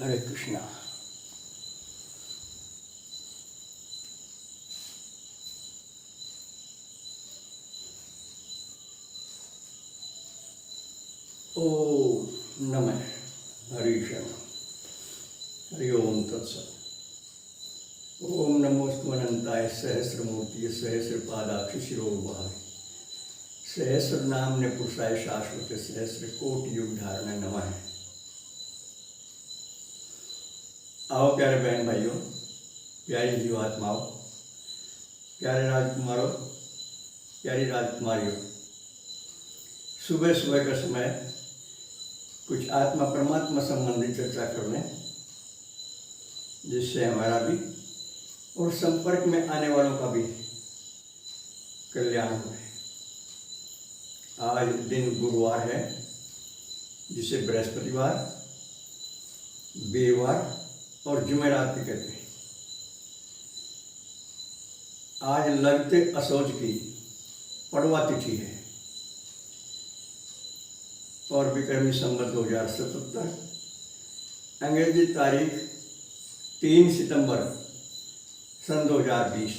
हरे कृष्णा। ओम नमः हरिशम। हरि ओम तत्सत। ओम नमोस्तु अनंताय सहस्रमूर्ति सहस्रपादाक्ष शिरोभाय सहस्र नामने पुरुषाय शाश्वत सहस्र कोटि युग धारण नमः। आओ प्यारे बहन भाइयों, प्यारी जीवात्माओं, प्यारे राजकुमारों, प्यारी राजकुमारियों, सुबह सुबह का समय कुछ आत्मा परमात्मा संबंधी चर्चा कर लें, जिससे हमारा भी और संपर्क में आने वालों का भी कल्याण हो। आज दिन गुरुवार है, जिसे बृहस्पतिवार, वीरवार और जुमेरात भी कहते हैं। आज लगते असोज की पड़वा तिथि है और विक्रमी संवत 2077, अंग्रेजी तारीख 3 सितंबर सन 2020।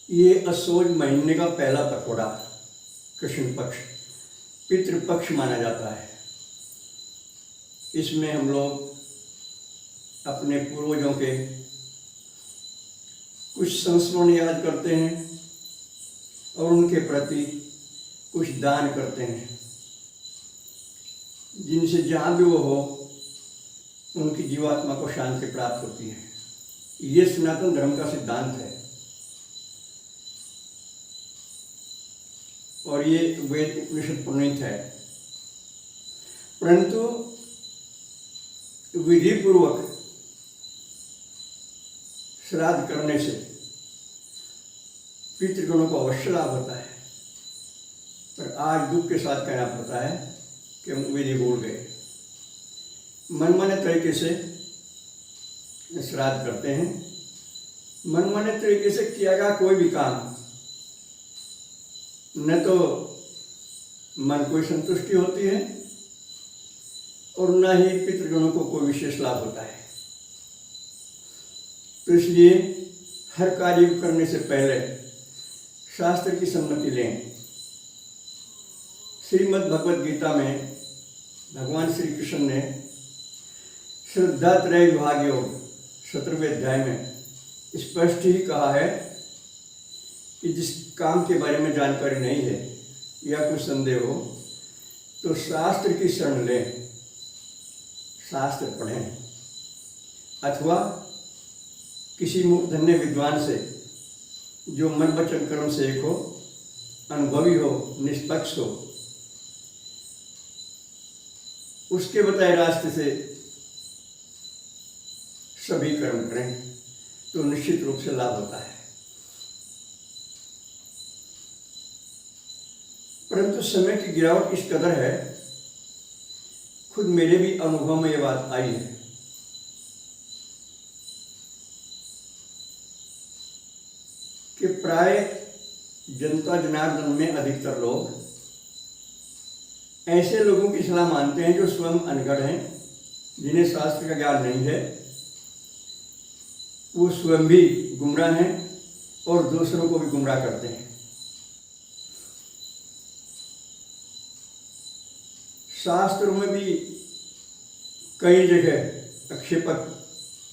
ये असोज महीने का पहला पखवाड़ा कृष्ण पक्ष पितृपक्ष माना जाता है। इसमें हम लोग अपने पूर्वजों के कुछ संस्मरण याद करते हैं और उनके प्रति कुछ दान करते हैं, जिनसे जहाँ भी वो हो उनकी जीवात्मा को शांति प्राप्त होती है। ये सनातन धर्म का सिद्धांत है और ये वेद उपनिषद प्रणीत है। परंतु विधि पूर्वक श्राद्ध करने से पितृगणों को अवश्य लाभ होता है, पर आज दुख के साथ कहना पड़ता है कि हम विधि भूल गए। मनमाने तरीके से श्राद्ध करते हैं, मनमाने तरीके से किया गया कोई भी काम न तो मन को संतुष्टि होती है और न ही पितृगणों को कोई विशेष लाभ होता है। तो इसलिए हर कार्य करने से पहले शास्त्र की सम्मति लें। श्रीमद् भगवद गीता में भगवान श्री कृष्ण ने श्रद्धात्रय विभाग योग 17वें अध्याय में स्पष्ट ही कहा है कि जिस काम के बारे में जानकारी नहीं है या कुछ संदेह हो तो शास्त्र की शरण लें, शास्त्र पढ़ें अथवा किसी मूर्धन्य विद्वान से जो मन वचन कर्म से एक हो, अनुभवी हो, निष्पक्ष हो, उसके बताए रास्ते से सभी कर्म करें तो निश्चित रूप से लाभ होता है। परंतु समय की गिरावट इस कदर है, खुद मेरे भी अनुभव में ये बात आई है कि प्राय जनता जनार्दन में अधिकतर लोग ऐसे लोगों की सलाह मानते हैं जो स्वयं अनगढ़ हैं, जिन्हें शास्त्र का ज्ञान नहीं है। वो स्वयं भी गुमराह हैं और दूसरों को भी गुमराह करते हैं। शास्त्रों में भी कई जगह आक्षेपक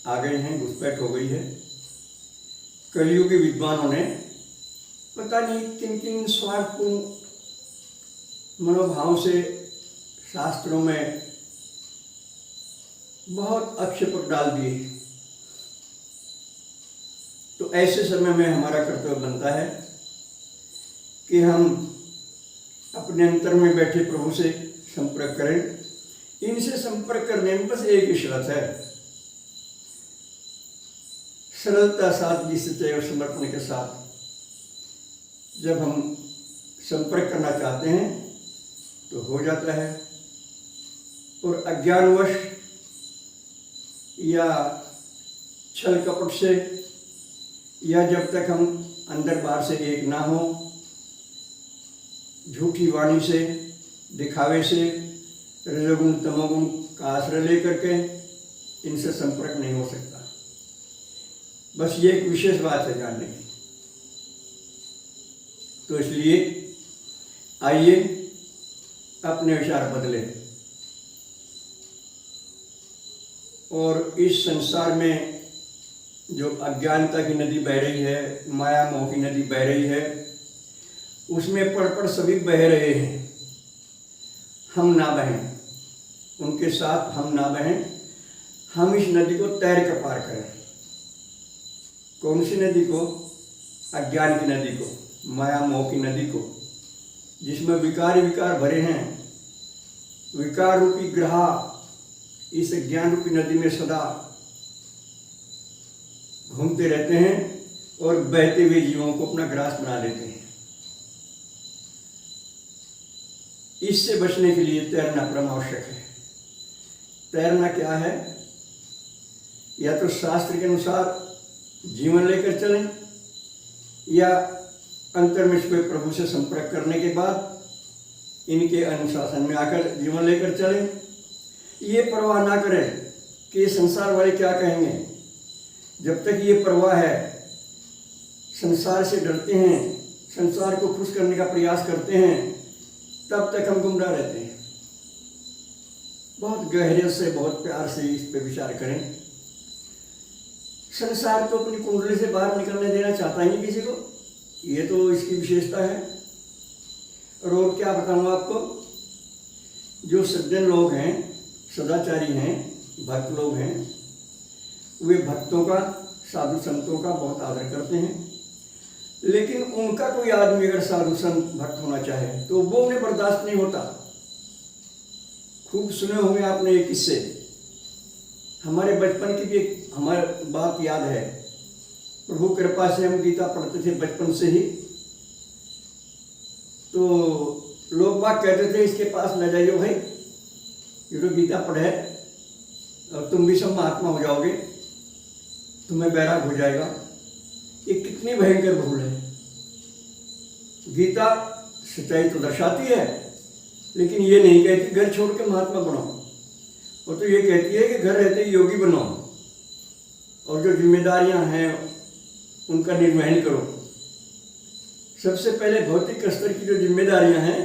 आ गए हैं, घुसपैठ हो गई है। कलियुगी विद्वानों ने पता नहीं किन किन स्वार्थपूर्ण मनोभाव से शास्त्रों में बहुत आक्षेपक डाल दिए। तो ऐसे समय में हमारा कर्तव्य बनता है कि हम अपने अंतर में बैठे प्रभु से संपर्क करें। इनसे संपर्क करने में बस एक ही शर्त है, सरलता सादगी सच्चाई और समर्पण के साथ जब हम संपर्क करना चाहते हैं तो हो जाता है। और अज्ञानवश या छल कपट से या जब तक हम अंदर बाहर से एक ना हो, झूठी वाणी से, दिखावे से रजोगुण तमोगुण का आश्रय लेकर के इनसे संपर्क नहीं हो सकता। बस ये एक विशेष बात है जानने की। तो इसलिए आइए अपने विचार बदलें और इस संसार में जो अज्ञानता की नदी बह रही है, माया मोह की नदी बह रही है, उसमें पड़ सभी बह रहे हैं। हम ना बहें, उनके साथ हम ना बहें, हम इस नदी को तैर कर पार करें। कौन सी नदी को? अज्ञान की नदी को, माया मोह की नदी को, जिसमें विकार विकार भरे हैं। विकार रूपी ग्रहा इस ज्ञान रूपी नदी में सदा घूमते रहते हैं और बहते हुए जीवों को अपना ग्रास बना लेते हैं। इससे बचने के लिए तैरना परम आवश्यक है। तैरना क्या है? या तो शास्त्र के अनुसार जीवन लेकर चलें, या अंतर्मुख में प्रभु से संपर्क करने के बाद इनके अनुशासन में आकर जीवन लेकर चलें। ये परवाह ना करें कि ये संसार वाले क्या कहेंगे। जब तक ये परवाह है, संसार से डरते हैं, संसार को खुश करने का प्रयास करते हैं, तब तक हम गुमराह रहते हैं। बहुत गहरे से, बहुत प्यार से इस पर विचार करें। संसार तो अपनी कुंडली से बाहर निकलने देना चाहता ही नहीं किसी को, ये तो इसकी विशेषता है। और क्या बताऊँ आपको, जो सज्जन लोग हैं, सदाचारी हैं, भक्त लोग हैं, वे भक्तों का, साधु संतों का बहुत आदर करते हैं। लेकिन उनका कोई आदमी अगर साधु संत भक्त होना चाहे तो वो उन्हें बर्दाश्त नहीं होता। खूब सुने होंगे आपने ये किस्से। हमारे बचपन की भी एक हमारे बात याद है। प्रभु कृपा से हम गीता पढ़ते थे बचपन से ही, तो लोग बात कहते थे इसके पास न जाइयो भाई, ये तो गीता पढ़े और तुम भी सब महात्मा हो जाओगे, तुम्हें बैराग हो जाएगा। ये कितनी भयंकर भूल है। गीता सच्चाई तो दर्शाती है, लेकिन ये नहीं कहती घर छोड़ के महात्मा बनो। वो तो ये कहती है कि घर रहते ही योगी बनो और जो जिम्मेदारियां हैं उनका निर्वहन करो। सबसे पहले भौतिक स्तर की जो जिम्मेदारियां हैं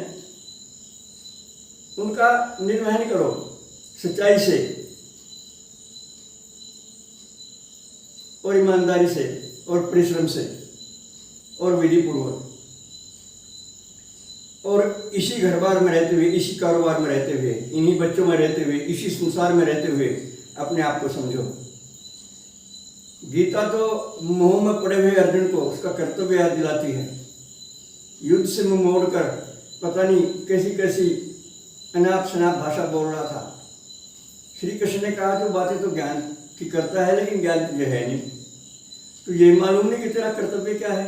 उनका निर्वहन करो सच्चाई से और ईमानदारी से और परिश्रम से और विधि पूर्वक। और इसी घर बार में रहते हुए, इसी कारोबार में रहते हुए, इन्हीं बच्चों में रहते हुए, इसी संसार में रहते हुए अपने आप को समझो। गीता तो मोह में पड़े हुए अर्जुन को उसका कर्तव्य याद दिलाती है। युद्ध से मुंह मोड़कर पता नहीं कैसी कैसी अनाप शनाप भाषा बोल रहा था। श्री कृष्ण ने कहा जो बातें तो ज्ञान की करता है, लेकिन ज्ञान तुझे है नहीं, तो ये मालूम नहीं कि तेरा कर्तव्य क्या है।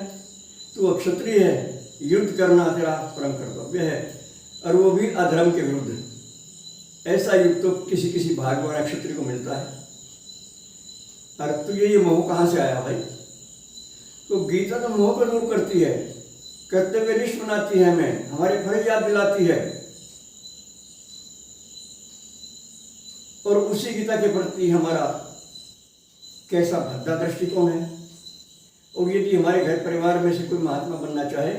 तू अक्षत्रिय है, युद्ध करना तेरा परम कर्तव्य है, और वो भी अधर्म के विरुद्ध। ऐसा युद्ध तो किसी किसी भाग्यवान क्षत्रिय को मिलता है। और तुझे ये मोह कहाँ से आया भाई? तो गीता तो मोह को दूर करती है, कर्तव्यनिष्ठ बनाती है, हमें हमारे फर्ज याद दिलाती है। और उसी गीता के प्रति हमारा कैसा भद्दा दृष्टिकोण है। और यदि हमारे घर परिवार में से कोई महात्मा बनना चाहे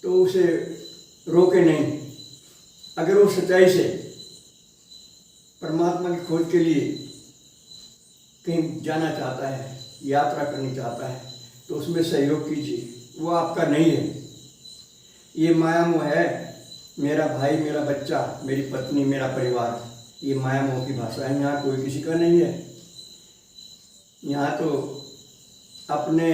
तो उसे रोके नहीं। अगर वो सच्चाई से परमात्मा की खोज के लिए कहीं जाना चाहता है, यात्रा करनी चाहता है, तो उसमें सहयोग कीजिए। वो आपका नहीं है। ये माया मोह है, मेरा भाई, मेरा बच्चा, मेरी पत्नी, मेरा परिवार, ये माया मोह की भाषा है। यहाँ कोई किसी का नहीं है। यहाँ तो अपने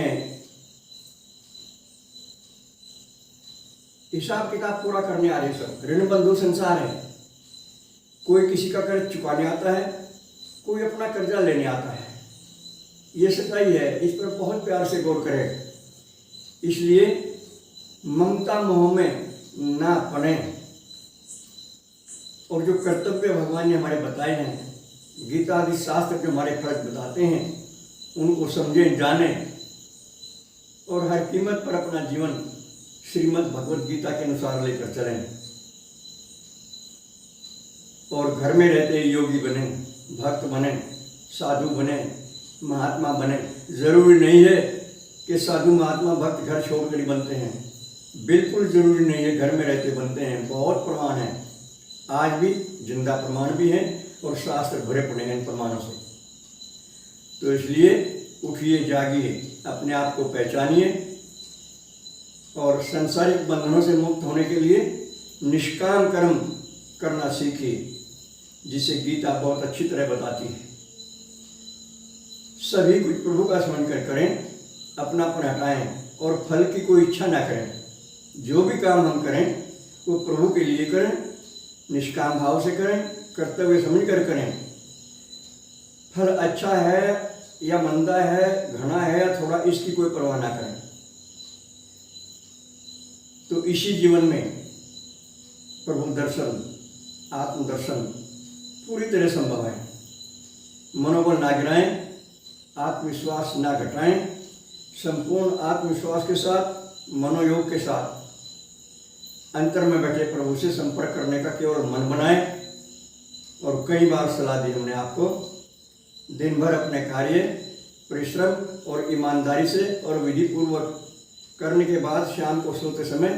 हिसाब किताब पूरा करने आ रहे सब। ऋण बंधु संसार है। कोई किसी का कर्ज चुकाने आता है, कोई अपना कर्जा लेने आता है। ये सच्चाई है। इस पर बहुत प्यार से गौर करें। इसलिए ममता मोह में ना पड़े और जो कर्तव्य भगवान ने हमारे बताए हैं, गीता आदि शास्त्र जो हमारे फर्ज बताते हैं, उनको समझें, जानें और हर कीमत पर अपना जीवन श्रीमद् भगवद गीता के अनुसार लेकर चलें। और घर में रहते ही योगी बने, भक्त बने, साधु बने, महात्मा बने। ज़रूरी नहीं है कि साधु महात्मा भक्त घर छोड़कर ही बनते हैं, बिल्कुल ज़रूरी नहीं है घर में रहते बनते हैं। बहुत प्रमाण है, आज भी जिंदा प्रमाण भी हैं और शास्त्र भरे पड़े हैं इन प्रमाणों से। तो इसलिए उठिए, जागिए, अपने आप को पहचानिए और सांसारिक बंधनों से मुक्त होने के लिए निष्काम कर्म करना सीखिए, जिसे गीता बहुत अच्छी तरह बताती है। सभी कुछ प्रभु का स्मरण कर करें, अपनापन हटाएं और फल की कोई इच्छा ना करें। जो भी काम हम करें वो प्रभु के लिए करें, निष्काम भाव से करें, कर्तव्य समझ कर करें। फल अच्छा है या मंदा है, घना है या थोड़ा, इसकी कोई परवाह ना करें। तो इसी जीवन में प्रभु दर्शन, आत्मदर्शन पूरी तरह संभव है। मनोबल ना गिराएं, आत्मविश्वास ना घटाएं, संपूर्ण आत्मविश्वास के साथ, मनोयोग के साथ अंतर में बैठे प्रभु से संपर्क करने का केवल मन बनाएं। और कई बार सलाह दी हमने आपको, दिन भर अपने कार्य, परिश्रम और ईमानदारी से और विधि पूर्वक करने के बाद शाम को सोते समय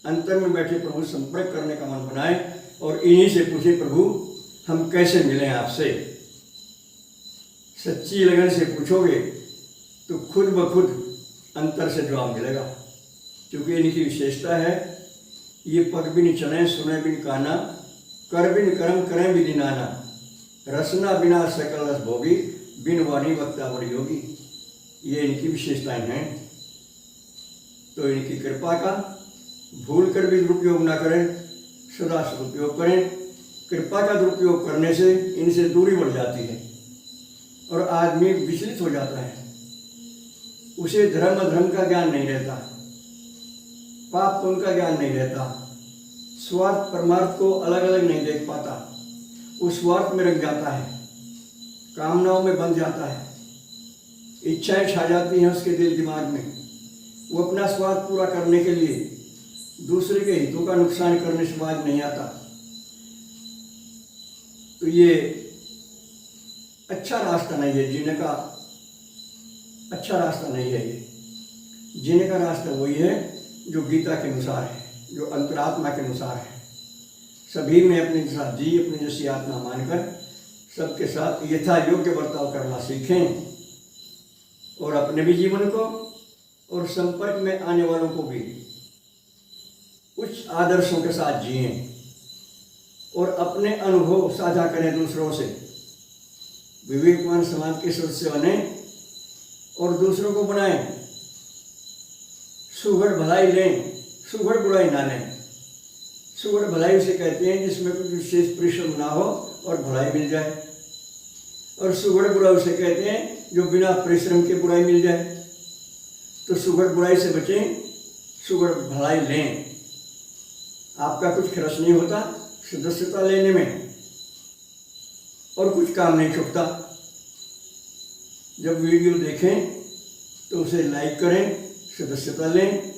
अंतर में बैठे प्रभु संपर्क करने का मन बनाएं और इन्हीं से पूछे, प्रभु हम कैसे मिलें आपसे। सच्ची लगन से पूछोगे तो खुद ब खुद अंतर से जवाब मिलेगा, क्योंकि इनकी विशेषता है, ये पग बिन चले, सुने बिन काना, कर बिन कर्म करें विधि नाना, रसना बिना सकल रस भोगी, बिन वाणी वक्ता बड़ी योगी। ये इनकी विशेषताएं हैं। तो इनकी कृपा का भूल कर भी दुरुपयोग ना करें, सदा सदुपयोग करें। कृपा का दुरुपयोग करने से इनसे दूरी बढ़ जाती है और आदमी विचलित हो जाता है। उसे धर्म अधर्म का ज्ञान नहीं रहता, पाप पुण्य का ज्ञान नहीं रहता, स्वार्थ परमार्थ को अलग अलग नहीं देख पाता, उस स्वार्थ में रख जाता है, कामनाओं में बंध जाता है, इच्छाएं छा जाती हैं उसके दिल दिमाग में। वो अपना स्वार्थ पूरा करने के लिए दूसरे के हितों का नुकसान करने से बाज नहीं आता। तो ये अच्छा रास्ता नहीं है जीने का, अच्छा रास्ता नहीं है ये। जीने का रास्ता वही है जो गीता के अनुसार है, जो अंतरात्मा के अनुसार है। सभी में अपने साथ जी, अपनी जैसी आत्मा मानकर सबके साथ यथा योग्य बर्ताव करना सीखें और अपने भी जीवन को और संपर्क में आने वालों को भी उच्च आदर्शों के साथ जिएं और अपने अनुभव साझा करें दूसरों से। विवेकवान समाज के सदस्य बने और दूसरों को बनाएं, सुघड़ भलाई लें, सुघड़ बुराई ना लें। सुघड़ भलाई उसे कहते हैं जिसमें कुछ विशेष परिश्रम ना हो और भलाई मिल जाए, और सुघड़ बुरा उसे कहते हैं जो बिना परिश्रम के बुराई मिल जाए। तो सुघड़ बुराई से बचें, सुघड़ भलाई लें। आपका कुछ खर्च नहीं होता सदस्यता लेने में और कुछ काम नहीं छूटता। जब वीडियो देखें तो उसे लाइक करें, सदस्यता लें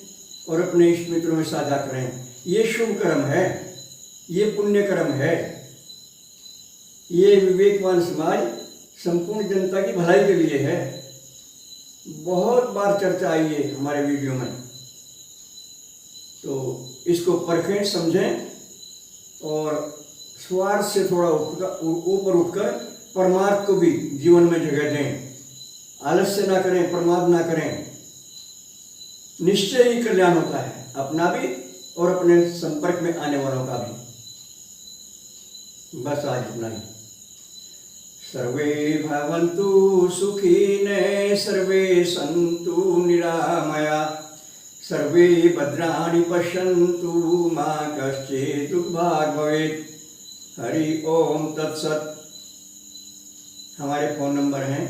और अपने इष्ट मित्रों में साझा करें। ये शुभ कर्म है, ये पुण्य कर्म है। ये विवेकवान समाज संपूर्ण जनता की भलाई के लिए है। बहुत बार चर्चा आई है हमारे वीडियो में, तो इसको परखें, समझें और स्वार्थ से थोड़ा ऊपर उठकर परमार्थ को भी जीवन में जगह दें। आलस्य ना करें, प्रमाद ना करें। निश्चय ही कल्याण होता है, अपना भी और अपने संपर्क में आने वालों का भी। बस आज इतना ही। सर्वे भवन्तु सुखिनः, सर्वे सन्तु निरामया, सर्वे भद्राणि पश्यन्तु, मा कश्चित् दुर्भाग् भवेत्। हरि ओम तत्सत। हमारे फ़ोन नंबर हैं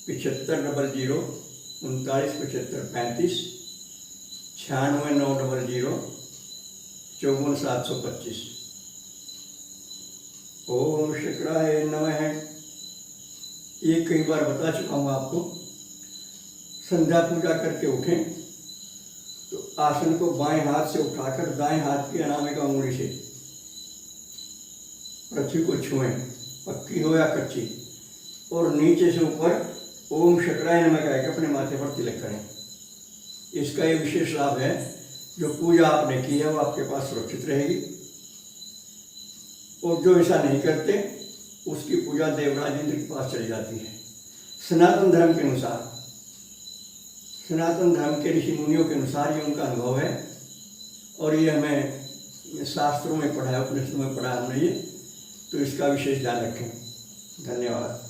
7500 39 75 35, 96 900 54 725। ओम शुक्राय नमः। ये कई बार बता चुका हूँ आपको। संध्या पूजा करके उठें तो आसन को बाएं हाथ से उठाकर दाएं हाथ की अनामिका उंगली से पृथ्वी को छुएं, पक्की हो या कच्ची, और नीचे से ऊपर ओम शकराय नमः कह के अपने माथे पर तिलक करें। इसका ये विशेष लाभ है, जो पूजा आपने की है वो आपके पास सुरक्षित रहेगी, और जो ऐसा नहीं करते उसकी पूजा देवराज इंद्र के पास चली जाती है। सनातन धर्म के अनुसार, सनातन धर्म के ऋषि मुनियों के अनुसार ये उनका अनुभव है, और ये हमें शास्त्रों में पढ़ा है, उपनिषदों में पढ़ा हमने ये, तो इसका विशेष ध्यान रखें। धन्यवाद।